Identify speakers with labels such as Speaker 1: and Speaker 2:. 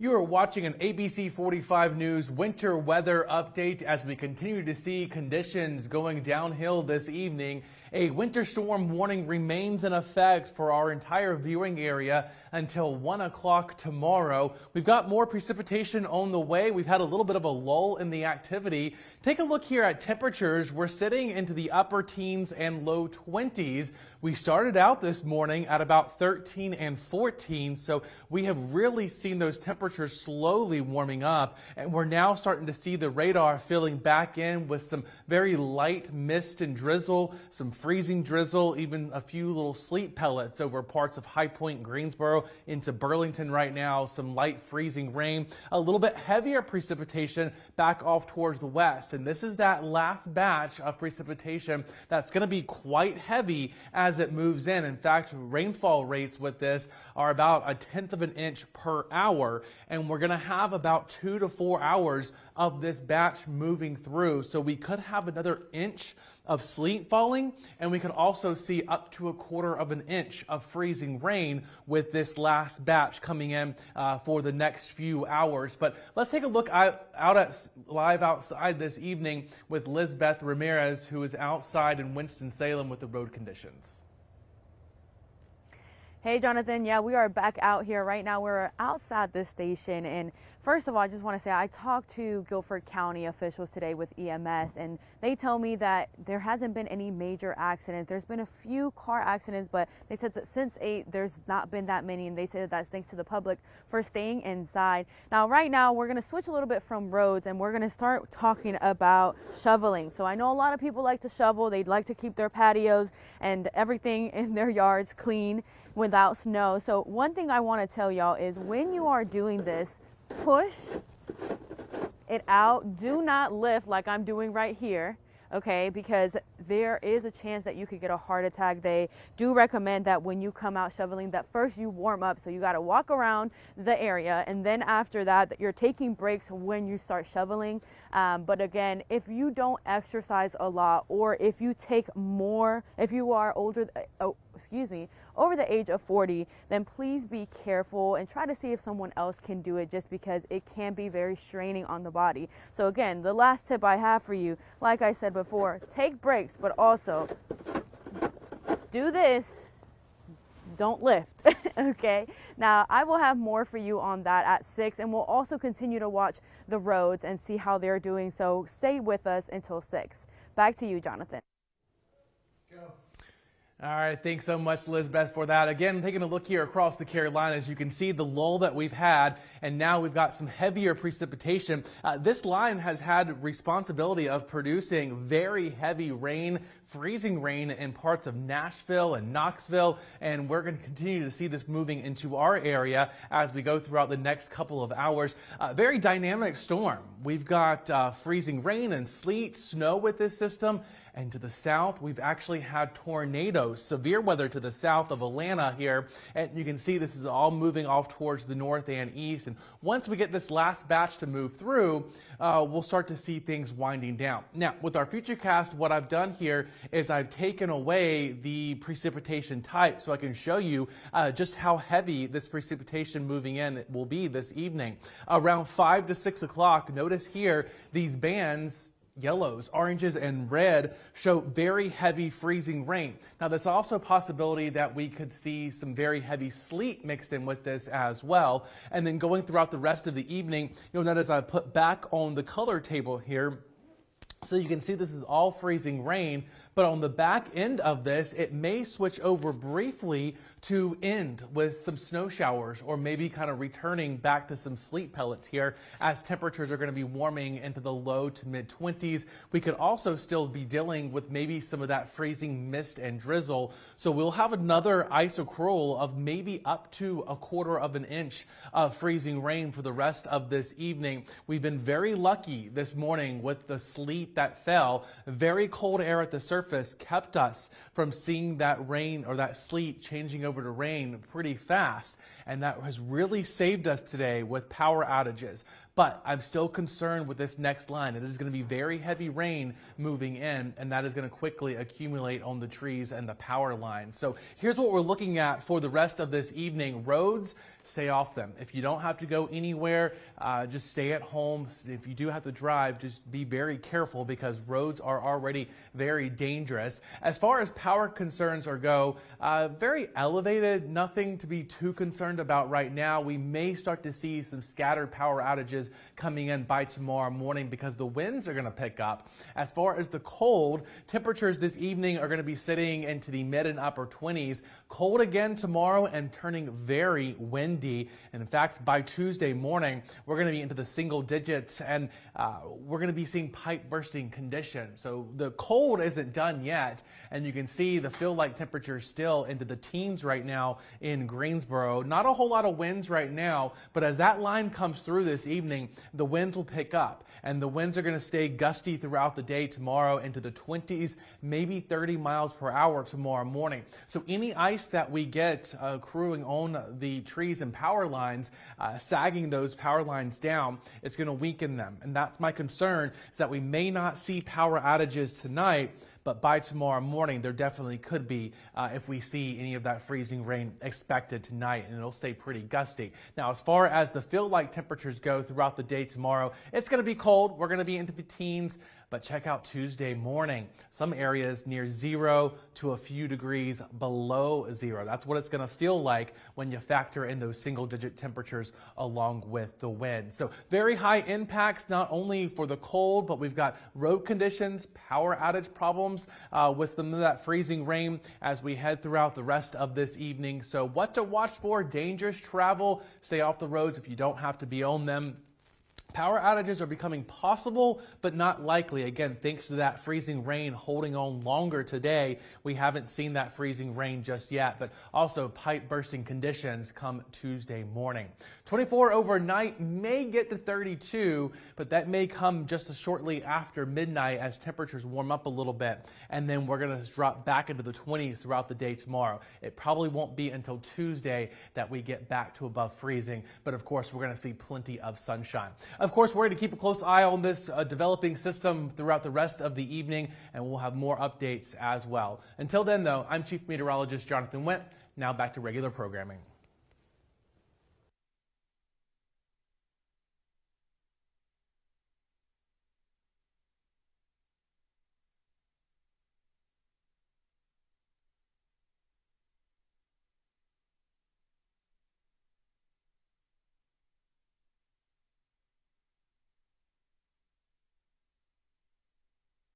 Speaker 1: You are watching an ABC 45 News winter weather update as we continue to see conditions going downhill this evening. A winter storm warning remains in effect for our entire viewing area until 1 o'clock tomorrow. We've got more precipitation on the way. We've had a little bit of a lull in the activity. Take a look here at temperatures. We're sitting into the upper teens and low 20s. We started out this morning at about 13 and 14, so we have really seen those temperatures slowly warming up, and we're now starting to see the radar filling back in with some very light mist and drizzle, some freezing drizzle, even a few little sleet pellets over parts of High Point, Greensboro into Burlington right now, some light freezing rain, a little bit heavier precipitation back off towards the west. And this is that last batch of precipitation that's going to be quite heavy as it moves in. In fact, rainfall rates with this are about 1/10 of an inch per hour, and we're going to have about 2 to 4 hours of this batch moving through. So we could have another inch of sleet falling, and we could also see up to 1/4 of an inch of freezing rain with this last batch coming in for the next few hours. But let's take a look live outside this evening with Lizbeth Ramirez, who is outside in Winston-Salem with the road conditions.
Speaker 2: Hey, Jonathan. Yeah, we are back out here right now. We're outside this station. And first of all, I just want to say I talked to Guilford County officials today with EMS, and they tell me that there hasn't been any major accidents. There's been a few car accidents, but they said that since 8, there's not been that many. And they said that's thanks to the public for staying inside. Now, right now, we're going to switch a little bit from roads, and we're going to start talking about shoveling. So I know a lot of people like to shovel. They'd like to keep their patios and everything in their yards clean without snow. So one thing I want to tell y'all is when you are doing this, push it out. Do not lift like I'm doing right here, okay? Because there is a chance that you could get a heart attack. They do recommend that when you come out shoveling that first you warm up. So you got to walk around the area, and then after that you're taking breaks when you start shoveling. But again, if you don't exercise a lot, or if you take more, if you are over the age of 40, then please be careful and try to see if someone else can do it, just because it can be very straining on the body. So again, the last tip I have for you, like I said before, take breaks, but also do this, don't lift. Okay, now I will have more for you on that at 6, and we'll also continue to watch the roads and see how they're doing. So stay with us until 6. Back to you, Jonathan.
Speaker 1: Go. All right, thanks so much, Lizbeth, for that. Again, taking a look here across the Carolinas, you can see the lull that we've had, and now we've got some heavier precipitation. This line has had responsibility of producing very heavy rain, freezing rain in parts of Nashville and Knoxville, and we're going to continue to see this moving into our area as we go throughout the next couple of hours. Very dynamic storm. We've got freezing rain and sleet, snow with this system. And to the south, we've actually had tornadoes, severe weather to the south of Atlanta here. And you can see this is all moving off towards the north and east. And once we get this last batch to move through, we'll start to see things winding down. Now, with our futurecast, what I've done here is I've taken away the precipitation type so I can show you just how heavy this precipitation moving in will be this evening. Around 5 to 6 o'clock, notice here these bands, yellows, oranges, and red, show very heavy freezing rain. Now, there's also a possibility that we could see some very heavy sleet mixed in with this as well. And then going throughout the rest of the evening, you'll notice I put back on the color table here, so you can see this is all freezing rain, but on the back end of this, it may switch over briefly to end with some snow showers, or maybe kind of returning back to some sleet pellets here as temperatures are going to be warming into the low to mid 20s. We could also still be dealing with maybe some of that freezing mist and drizzle. So we'll have another isocrol of maybe up to 1/4 of an inch of freezing rain for the rest of this evening. We've been very lucky this morning with the sleet that fell. Very cold air at the surface kept us from seeing that rain or that sleet changing over to rain pretty fast, and that has really saved us today with power outages. But I'm still concerned with this next line. It is going to be very heavy rain moving in, and that is going to quickly accumulate on the trees and the power lines. So here's what we're looking at for the rest of this evening. Roads, stay off them. If you don't have to go anywhere, just stay at home. If you do have to drive, just be very careful because roads are already very dangerous. As far as power concerns go, very elevated, nothing to be too concerned about right now. We may start to see some scattered power outages coming in by tomorrow morning because the winds are going to pick up. As far as the cold, temperatures this evening are going to be sitting into the mid and upper 20s. Cold again tomorrow and turning very windy. And in fact, by Tuesday morning, we're going to be into the single digits and we're going to be seeing pipe bursting conditions. So the cold isn't done yet, and you can see the feel-like temperatures still into the teens right now in Greensboro. Not a whole lot of winds right now, but as that line comes through this evening, the winds will pick up, and the winds are going to stay gusty throughout the day tomorrow into the 20s, maybe 30 miles per hour tomorrow morning. So any ice that we get accruing on the trees and power lines, sagging those power lines down, it's going to weaken them. And that's my concern, is that we may not see power outages tonight, but by tomorrow morning, there definitely could be if we see any of that freezing rain expected tonight, and it'll stay pretty gusty. Now, as far as the feel-like temperatures go throughout the day tomorrow, it's going to be cold. We're going to be into the teens, but check out Tuesday morning. Some areas near 0 to a few degrees below 0. That's what it's going to feel like when you factor in those single-digit temperatures along with the wind. So very high impacts, not only for the cold, but we've got road conditions, power outage problems with some of that freezing rain as we head throughout the rest of this evening. So what to watch for: dangerous travel, stay off the roads if you don't have to be on them. Power outages are becoming possible, but not likely. Again, thanks to that freezing rain holding on longer today. We haven't seen that freezing rain just yet, but also pipe bursting conditions come Tuesday morning. 24 overnight, may get to 32, but that may come just shortly after midnight as temperatures warm up a little bit. And then we're going to drop back into the 20s throughout the day tomorrow. It probably won't be until Tuesday that we get back to above freezing, but of course, we're going to see plenty of sunshine. Of course, we're going to keep a close eye on this developing system throughout the rest of the evening, and we'll have more updates as well. Until then, though, I'm Chief Meteorologist Jonathan Wendt. Now back to regular programming.